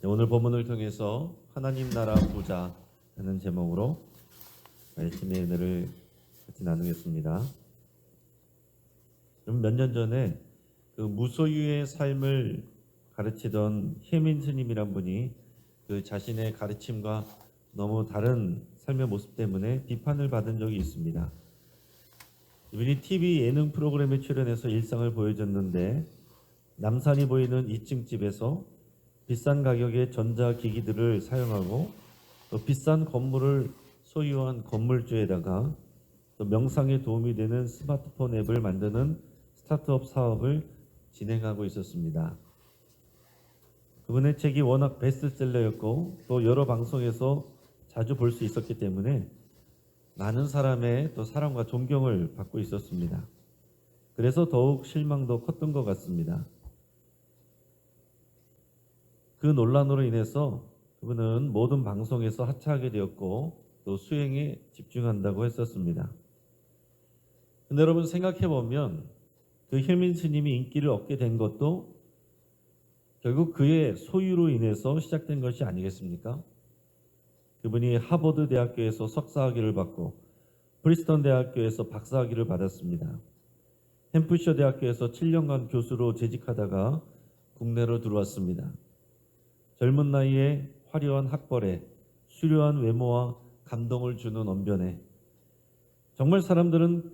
네, 오늘 본문을 통해서 하나님 나라 부자라는 제목으로 말씀의 은혜를 같이 나누겠습니다. 몇 년 전에 그 무소유의 삶을 가르치던 혜민 스님이란 분이 그 자신의 가르침과 너무 다른 삶의 모습 때문에 비판을 받은 적이 있습니다. 이분이 TV 예능 프로그램에 출연해서 일상을 보여줬는데 남산이 보이는 2층 집에서 비싼 가격의 전자기기들을 사용하고 또 비싼 건물을 소유한 건물주에다가 또 명상에 도움이 되는 스마트폰 앱을 만드는 스타트업 사업을 진행하고 있었습니다. 그분의 책이 워낙 베스트셀러였고 또 여러 방송에서 자주 볼 수 있었기 때문에 많은 사람의 또 사랑과 존경을 받고 있었습니다. 그래서 더욱 실망도 컸던 것 같습니다. 그 논란으로 인해서 그분은 모든 방송에서 하차하게 되었고 또 수행에 집중한다고 했었습니다. 근데 여러분 생각해보면 그 혜민 스님이 인기를 얻게 된 것도 결국 그의 소유로 인해서 시작된 것이 아니겠습니까? 그분이 하버드 대학교에서 석사학위를 받고 프리스턴 대학교에서 박사학위를 받았습니다. 햄프셔 대학교에서 7년간 교수로 재직하다가 국내로 들어왔습니다. 젊은 나이에 화려한 학벌에 수려한 외모와 감동을 주는 언변에 정말 사람들은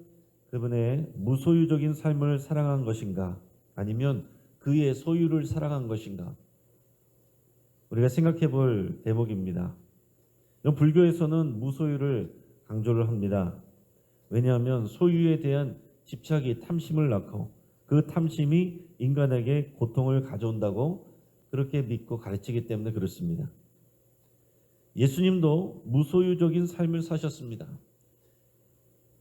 그분의 무소유적인 삶을 사랑한 것인가 아니면 그의 소유를 사랑한 것인가 우리가 생각해 볼 대목입니다. 불교에서는 무소유를 강조를 합니다. 왜냐하면 소유에 대한 집착이 탐심을 낳고 그 탐심이 인간에게 고통을 가져온다고 그렇게 믿고 가르치기 때문에 그렇습니다. 예수님도 무소유적인 삶을 사셨습니다.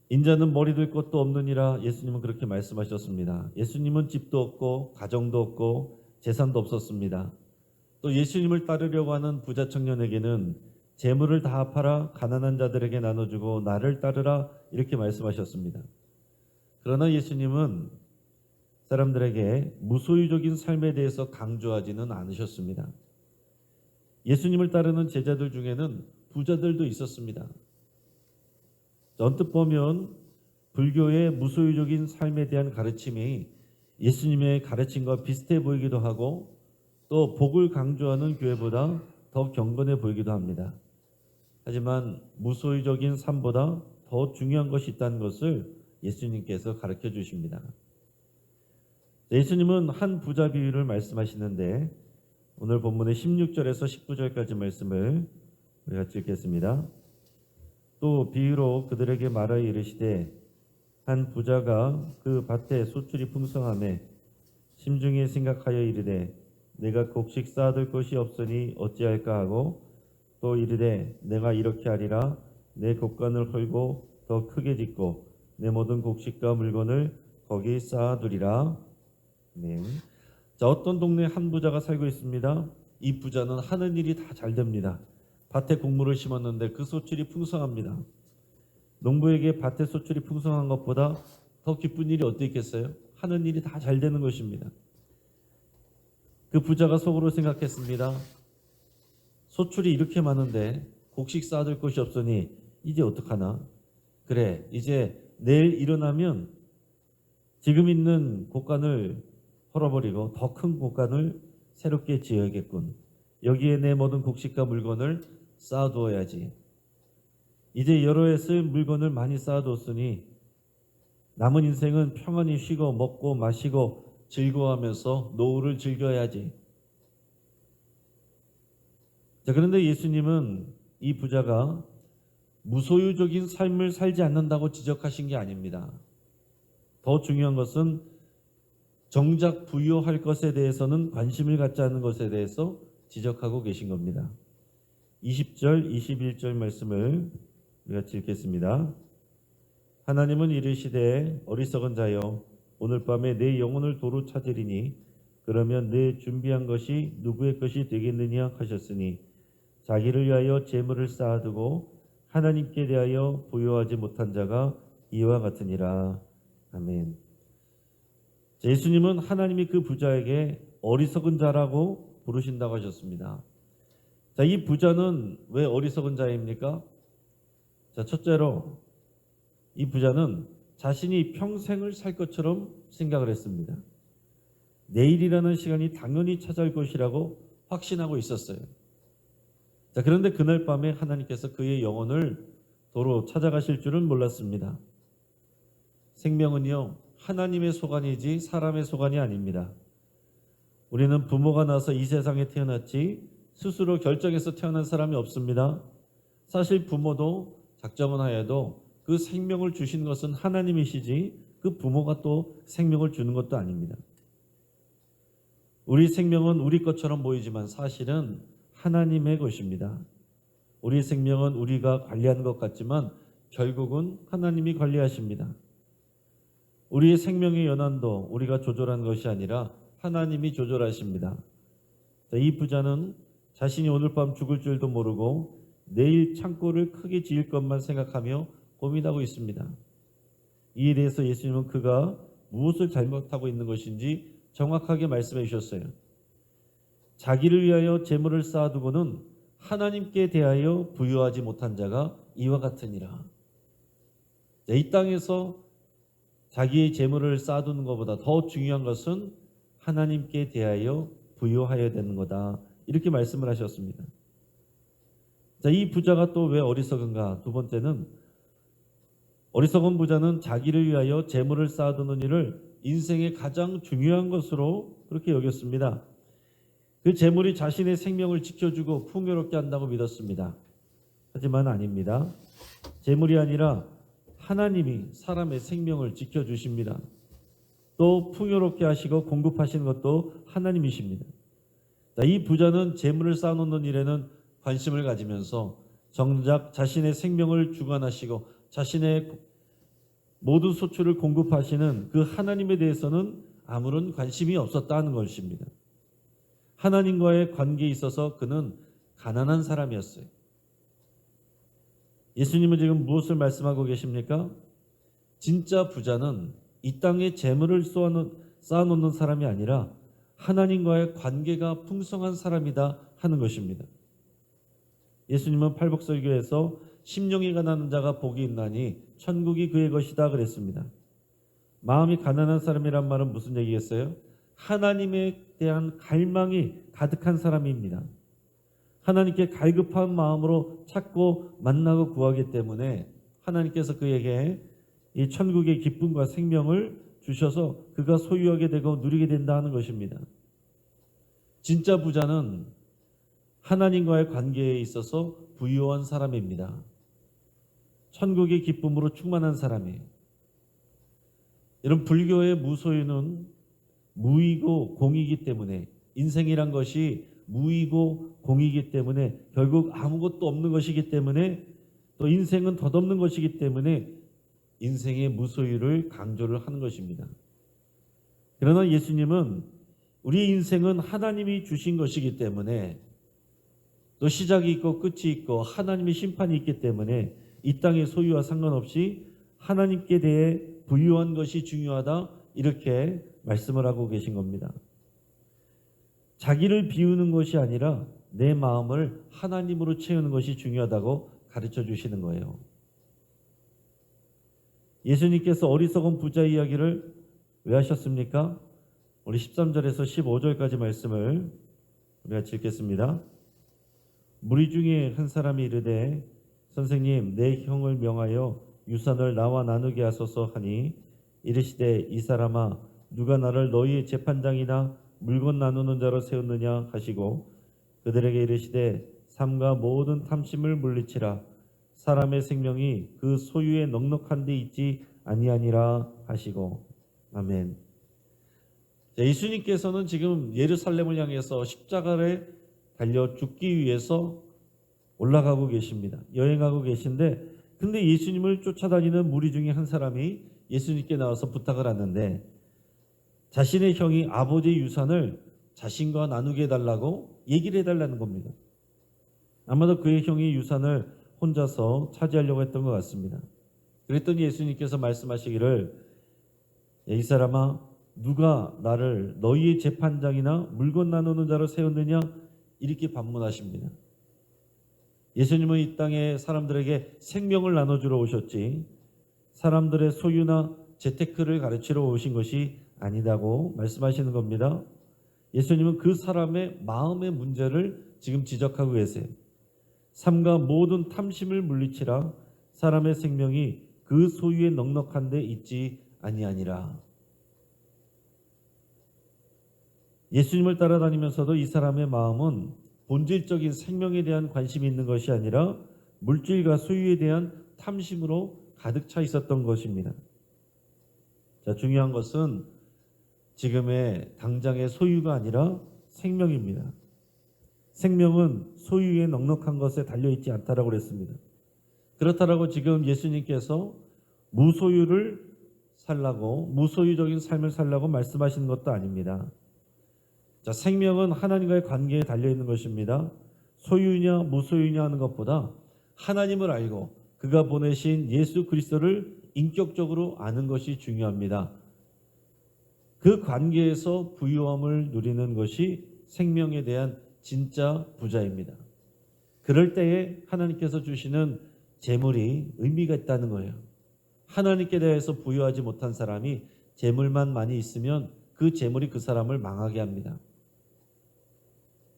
인자는 머리 될 것도 없느니라 예수님은 그렇게 말씀하셨습니다. 예수님은 집도 없고 가정도 없고 재산도 없었습니다. 또 예수님을 따르려고 하는 부자 청년에게는 재물을 다 팔아 가난한 자들에게 나눠주고 나를 따르라 이렇게 말씀하셨습니다. 그러나 예수님은 사람들에게 무소유적인 삶에 대해서 강조하지는 않으셨습니다. 예수님을 따르는 제자들 중에는 부자들도 있었습니다. 언뜻 보면 불교의 무소유적인 삶에 대한 가르침이 예수님의 가르침과 비슷해 보이기도 하고 또 복을 강조하는 교회보다 더 경건해 보이기도 합니다. 하지만 무소유적인 삶보다 더 중요한 것이 있다는 것을 예수님께서 가르쳐 주십니다. 예수님은 한 부자 비유를 말씀하시는데 오늘 본문의 16절에서 19절까지 말씀을 우리 같이 읽겠습니다. 또 비유로 그들에게 말하여 이르시되 한 부자가 그 밭에 소출이 풍성하매 심중에 생각하여 이르되 내가 곡식 쌓아둘 것이 없으니 어찌할까 하고 또 이르되 내가 이렇게 하리라 내 곡간을 헐고 더 크게 짓고 내 모든 곡식과 물건을 거기 쌓아두리라. 네. 자, 어떤 동네에 한 부자가 살고 있습니다. 이 부자는 하는 일이 다 잘 됩니다. 밭에 곡물을 심었는데 그 소출이 풍성합니다. 농부에게 밭에 소출이 풍성한 것보다 더 기쁜 일이 어디 있겠어요? 하는 일이 다 잘 되는 것입니다. 그 부자가 속으로 생각했습니다. 소출이 이렇게 많은데 곡식 쌓아둘 곳이 없으니 이제 어떡하나? 그래, 이제 내일 일어나면 지금 있는 곡간을 헐어버리고 더 큰 곡간을 새롭게 지어야겠군. 여기에 내 모든 곡식과 물건을 쌓아두어야지. 이제 여러 해 쓸 물건을 많이 쌓아뒀으니 남은 인생은 평안히 쉬고 먹고 마시고 즐거워하면서 노후를 즐겨야지. 자, 그런데 예수님은 이 부자가 무소유적인 삶을 살지 않는다고 지적하신 게 아닙니다. 더 중요한 것은 정작 부유할 것에 대해서는 관심을 갖지 않는 것에 대해서 지적하고 계신 겁니다. 20절, 21절 말씀을 우리 같이 읽겠습니다. 하나님은 이르시되 어리석은 자여 오늘 밤에 내 영혼을 도로 찾으리니 그러면 내 준비한 것이 누구의 것이 되겠느냐 하셨으니 자기를 위하여 재물을 쌓아두고 하나님께 대하여 부여하지 못한 자가 이와 같으니라. 아멘. 예수님은 하나님이 그 부자에게 어리석은 자라고 부르신다고 하셨습니다. 자, 이 부자는 왜 어리석은 자입니까? 자, 첫째로 이 부자는 자신이 평생을 살 것처럼 생각을 했습니다. 내일이라는 시간이 당연히 찾아올 것이라고 확신하고 있었어요. 자, 그런데 그날 밤에 하나님께서 그의 영혼을 도로 찾아가실 줄은 몰랐습니다. 생명은요, 하나님의 소관이지 사람의 소관이 아닙니다. 우리는 부모가 나서 이 세상에 태어났지 스스로 결정해서 태어난 사람이 없습니다. 사실 부모도 작정은 하여도 그 생명을 주신 것은 하나님이시지 그 부모가 또 생명을 주는 것도 아닙니다. 우리 생명은 우리 것처럼 보이지만 사실은 하나님의 것입니다. 우리 생명은 우리가 관리하는 것 같지만 결국은 하나님이 관리하십니다. 우리의 생명의 연한도 우리가 조절한 것이 아니라 하나님이 조절하십니다. 이 부자는 자신이 오늘 밤 죽을 줄도 모르고 내일 창고를 크게 지을 것만 생각하며 고민하고 있습니다. 이에 대해서 예수님은 그가 무엇을 잘못하고 있는 것인지 정확하게 말씀해 주셨어요. 자기를 위하여 재물을 쌓아두고는 하나님께 대하여 부유하지 못한 자가 이와 같으니라. 이 땅에서 자기의 재물을 쌓아두는 것보다 더 중요한 것은 하나님께 대하여 부유하여야 되는 거다. 이렇게 말씀을 하셨습니다. 자, 이 부자가 또 왜 어리석은가? 두 번째는 어리석은 부자는 자기를 위하여 재물을 쌓아두는 일을 인생의 가장 중요한 것으로 그렇게 여겼습니다. 그 재물이 자신의 생명을 지켜주고 풍요롭게 한다고 믿었습니다. 하지만 아닙니다. 재물이 아니라 하나님이 사람의 생명을 지켜주십니다. 또 풍요롭게 하시고 공급하시는 것도 하나님이십니다. 자, 이 부자는 재물을 쌓아놓는 일에는 관심을 가지면서 정작 자신의 생명을 주관하시고 자신의 모든 소출을 공급하시는 그 하나님에 대해서는 아무런 관심이 없었다는 것입니다. 하나님과의 관계에 있어서 그는 가난한 사람이었어요. 예수님은 지금 무엇을 말씀하고 계십니까? 진짜 부자는 이 땅에 재물을 쌓아놓는 사람이 아니라 하나님과의 관계가 풍성한 사람이다 하는 것입니다. 예수님은 팔복설교에서 심령이 가난한 자가 복이 있나니 천국이 그의 것이다 그랬습니다. 마음이 가난한 사람이란 말은 무슨 얘기겠어요? 하나님에 대한 갈망이 가득한 사람입니다. 하나님께 갈급한 마음으로 찾고 만나고 구하기 때문에 하나님께서 그에게 이 천국의 기쁨과 생명을 주셔서 그가 소유하게 되고 누리게 된다 하는 것입니다. 진짜 부자는 하나님과의 관계에 있어서 부유한 사람입니다. 천국의 기쁨으로 충만한 사람이에요. 이런 불교의 무소유는 무이고 공이기 때문에 인생이란 것이 무이고 공이기 때문에 결국 아무것도 없는 것이기 때문에 또 인생은 덧없는 것이기 때문에 인생의 무소유를 강조를 하는 것입니다. 그러나 예수님은 우리 인생은 하나님이 주신 것이기 때문에 또 시작이 있고 끝이 있고 하나님의 심판이 있기 때문에 이 땅의 소유와 상관없이 하나님께 대해 부유한 것이 중요하다 이렇게 말씀을 하고 계신 겁니다. 자기를 비우는 것이 아니라 내 마음을 하나님으로 채우는 것이 중요하다고 가르쳐 주시는 거예요. 예수님께서 어리석은 부자 이야기를 왜 하셨습니까? 우리 13절에서 15절까지 말씀을 우리가 읽겠습니다. 무리 중에 한 사람이 이르되 선생님 내 형을 명하여 유산을 나와 나누게 하소서 하니 이르시되 이 사람아 누가 나를 너희의 재판장이나 물건 나누는 자로 세웠느냐 하시고 그들에게 이르시되 삼가 모든 탐심을 물리치라 사람의 생명이 그 소유에 넉넉한 데 있지 아니하니라 하시고 아멘. 예수님께서는 지금 예루살렘을 향해서 십자가에 달려 죽기 위해서 올라가고 계십니다. 여행하고 계신데 근데 예수님을 쫓아다니는 무리 중에 한 사람이 예수님께 나와서 부탁을 하는데 자신의 형이 아버지의 유산을 자신과 나누게 해달라고 얘기를 해달라는 겁니다. 아마도 그의 형이 유산을 혼자서 차지하려고 했던 것 같습니다. 그랬더니 예수님께서 말씀하시기를 이 사람아 누가 나를 너희의 재판장이나 물건 나누는 자로 세웠느냐 이렇게 반문하십니다. 예수님은 이 땅에 사람들에게 생명을 나눠주러 오셨지 사람들의 소유나 재테크를 가르치러 오신 것이 아니다고 말씀하시는 겁니다. 예수님은 그 사람의 마음의 문제를 지금 지적하고 계세요. 삼가 모든 탐심을 물리치라 사람의 생명이 그 소유에 넉넉한 데 있지 아니하니라. 예수님을 따라다니면서도 이 사람의 마음은 본질적인 생명에 대한 관심이 있는 것이 아니라 물질과 소유에 대한 탐심으로 가득 차 있었던 것입니다. 자, 중요한 것은 지금의 당장의 소유가 아니라 생명입니다. 생명은 소유에 넉넉한 것에 달려있지 않다라고 그랬습니다. 그렇다라고 지금 예수님께서 무소유를 살라고 무소유적인 삶을 살라고 말씀하시는 것도 아닙니다. 자, 생명은 하나님과의 관계에 달려있는 것입니다. 소유냐 무소유냐 하는 것보다 하나님을 알고 그가 보내신 예수 그리스도를 인격적으로 아는 것이 중요합니다. 그 관계에서 부유함을 누리는 것이 생명에 대한 진짜 부자입니다. 그럴 때에 하나님께서 주시는 재물이 의미가 있다는 거예요. 하나님께 대해서 부유하지 못한 사람이 재물만 많이 있으면 그 재물이 그 사람을 망하게 합니다.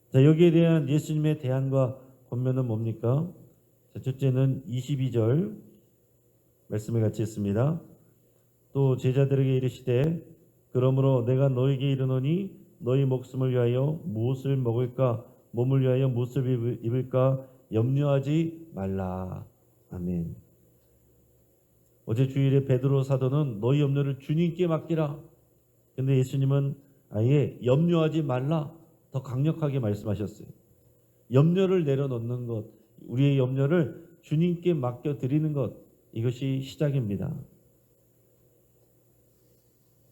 자, 여기에 대한 예수님의 대안과 권면은 뭡니까? 자, 첫째는 22절 말씀을 같이 했습니다. 또 제자들에게 이르시되 그러므로 내가 너에게 이르노니 너희 목숨을 위하여 무엇을 먹을까 몸을 위하여 무엇을 입을까 염려하지 말라. 아멘. 어제 주일에 베드로 사도는 너희 염려를 주님께 맡기라. 근데 예수님은 아예 염려하지 말라 더 강력하게 말씀하셨어요. 염려를 내려놓는 것, 우리의 염려를 주님께 맡겨드리는 것, 이것이 시작입니다.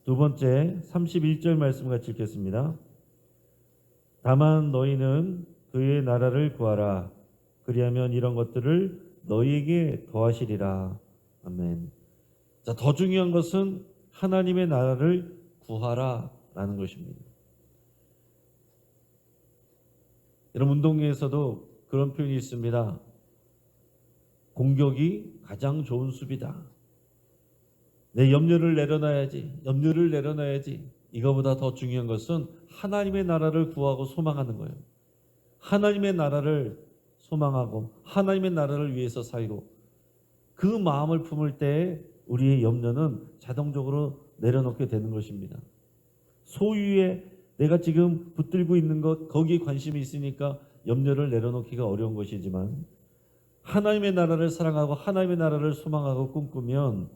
두 번째 31절 말씀 같이 읽겠습니다. 다만 너희는 그의 나라를 구하라. 그리하면 이런 것들을 너희에게 더하시리라. 아멘. 자, 더 중요한 것은 하나님의 나라를 구하라라는 것입니다. 여러분, 운동회에서도 그런 표현이 있습니다. 공격이 가장 좋은 수비다. 내 염려를 내려놔야지. 염려를 내려놔야지. 이거보다 더 중요한 것은 하나님의 나라를 구하고 소망하는 거예요. 하나님의 나라를 소망하고 하나님의 나라를 위해서 살고 그 마음을 품을 때 우리의 염려는 자동적으로 내려놓게 되는 것입니다. 소유에 내가 지금 붙들고 있는 것 거기에 관심이 있으니까 염려를 내려놓기가 어려운 것이지만 하나님의 나라를 사랑하고 하나님의 나라를 소망하고 꿈꾸면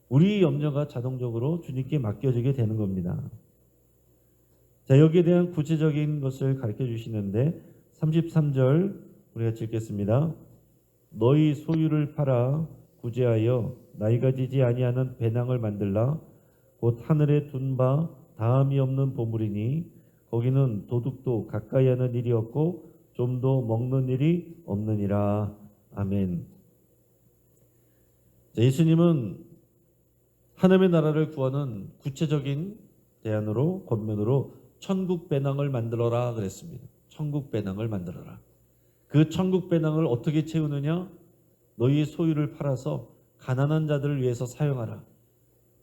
우리의 염려가 자동적으로 주님께 맡겨지게 되는 겁니다. 자, 여기에 대한 구체적인 것을 가르쳐 주시는데 33절 우리가 읽겠습니다. 너희 소유를 팔아 구제하여 나이가 지지 아니하는 배낭을 만들라. 곧 하늘에 둔 바 다함이 없는 보물이니 거기는 도둑도 가까이 하는 일이 없고 좀도 먹는 일이 없느니라. 아멘. 자, 예수님은 하나님의 나라를 구하는 구체적인 대안으로 권면으로 천국 배낭을 만들어라 그랬습니다. 천국 배낭을 만들어라. 그 천국 배낭을 어떻게 채우느냐? 너희의 소유를 팔아서 가난한 자들을 위해서 사용하라.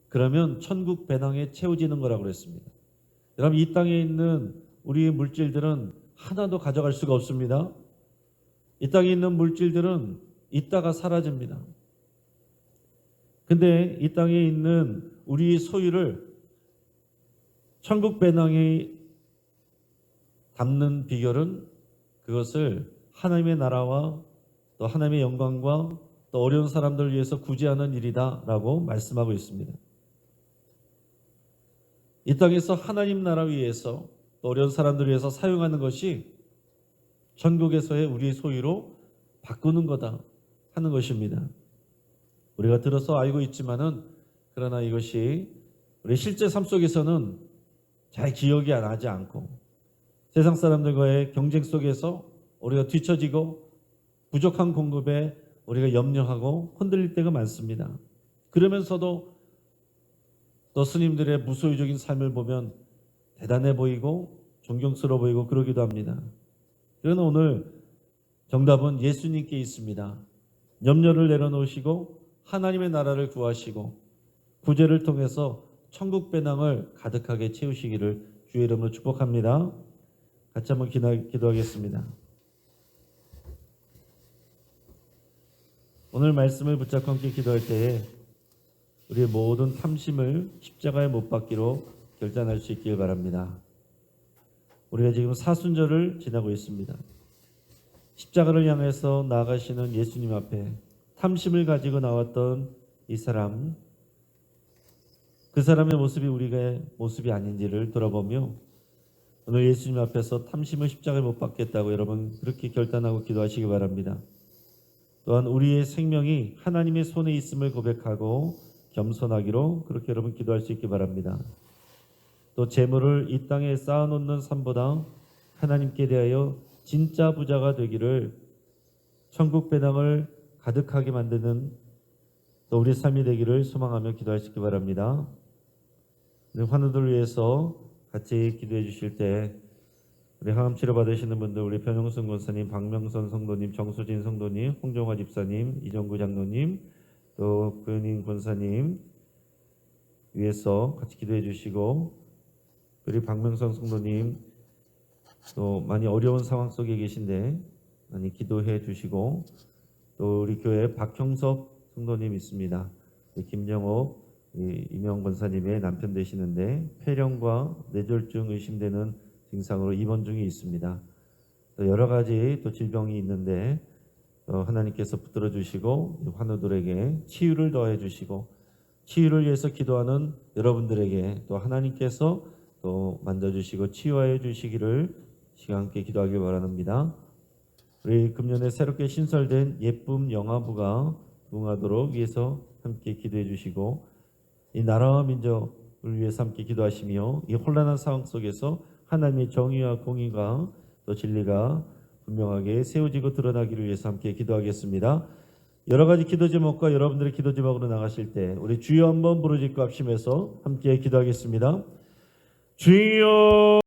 그러면 천국 배낭에 채워지는 거라고 그랬습니다. 여러분, 이 땅에 있는 우리의 물질들은 하나도 가져갈 수가 없습니다. 이 땅에 있는 물질들은 있다가 사라집니다. 근데 이 땅에 있는 우리의 소유를 천국 배낭에 담는 비결은 그것을 하나님의 나라와 또 하나님의 영광과 또 어려운 사람들을 위해서 구제하는 일이다라고 말씀하고 있습니다. 이 땅에서 하나님 나라 위해서 또 어려운 사람들을 위해서 사용하는 것이 천국에서의 우리의 소유로 바꾸는 거다 하는 것입니다. 우리가 들어서 알고 있지만은 그러나 이것이 우리 실제 삶 속에서는 잘 기억이 나지 않고 세상 사람들과의 경쟁 속에서 우리가 뒤처지고 부족한 공급에 우리가 염려하고 흔들릴 때가 많습니다. 그러면서도 또 스님들의 무소유적인 삶을 보면 대단해 보이고 존경스러워 보이고 그러기도 합니다. 그러나 오늘 정답은 예수님께 있습니다. 염려를 내려놓으시고 하나님의 나라를 구하시고 구제를 통해서 천국 배낭을 가득하게 채우시기를 주의 이름으로 축복합니다. 같이 한번 기도하겠습니다. 오늘 말씀을 붙잡고 함께 기도할 때에 우리의 모든 탐심을 십자가에 못 박기로 결단할 수 있길 바랍니다. 우리가 지금 사순절을 지나고 있습니다. 십자가를 향해서 나아가시는 예수님 앞에 탐심을 가지고 나왔던 이 사람, 그 사람의 모습이 우리의 모습이 아닌지를 돌아보며 오늘 예수님 앞에서 탐심을 십자가에 못 박겠다고 여러분 그렇게 결단하고 기도하시기 바랍니다. 또한 우리의 생명이 하나님의 손에 있음을 고백하고 겸손하기로 그렇게 여러분 기도할 수 있기 바랍니다. 또 재물을 이 땅에 쌓아놓는 삶보다 하나님께 대하여 진짜 부자가 되기를 천국 배낭을 가득하게 만드는 또 우리 삶이 되기를 소망하며 기도할 수 있기 바랍니다. 환우들을 위해서 같이 기도해 주실 때 우리 항암 치료 받으시는 분들, 우리 변영순 권사님, 박명선 성도님, 정수진 성도님, 홍정화 집사님, 이정구 장로님, 또 구현인 권사님 위해서 같이 기도해 주시고, 우리 박명선 성도님 또 많이 어려운 상황 속에 계신데 많이 기도해 주시고, 또 우리 교회 박형섭 성도님 있습니다. 김정옥 이명 권사님의 남편 되시는데 폐렴과 뇌졸중 의심되는 증상으로 입원 중에 있습니다. 또 여러 가지 또 질병이 있는데 하나님께서 붙들어 주시고 환우들에게 치유를 더해 주시고, 치유를 위해서 기도하는 여러분들에게 또 하나님께서 또 만져주시고 치유하여 주시기를 시간 함께 기도하길 바랍니다. 우리 금년에 새롭게 신설된 예쁨 영화부가 부흥하도록 위해서 함께 기도해 주시고, 이 나라와 민족을 위해서 함께 기도하시며 이 혼란한 상황 속에서 하나님의 정의와 공의가 또 진리가 분명하게 세워지고 드러나기를 위해서 함께 기도하겠습니다. 여러 가지 기도 제목과 여러분들의 기도 제목으로 나가실 때 우리 주여 한번 부르짖고 합심해서 함께 기도하겠습니다. 주여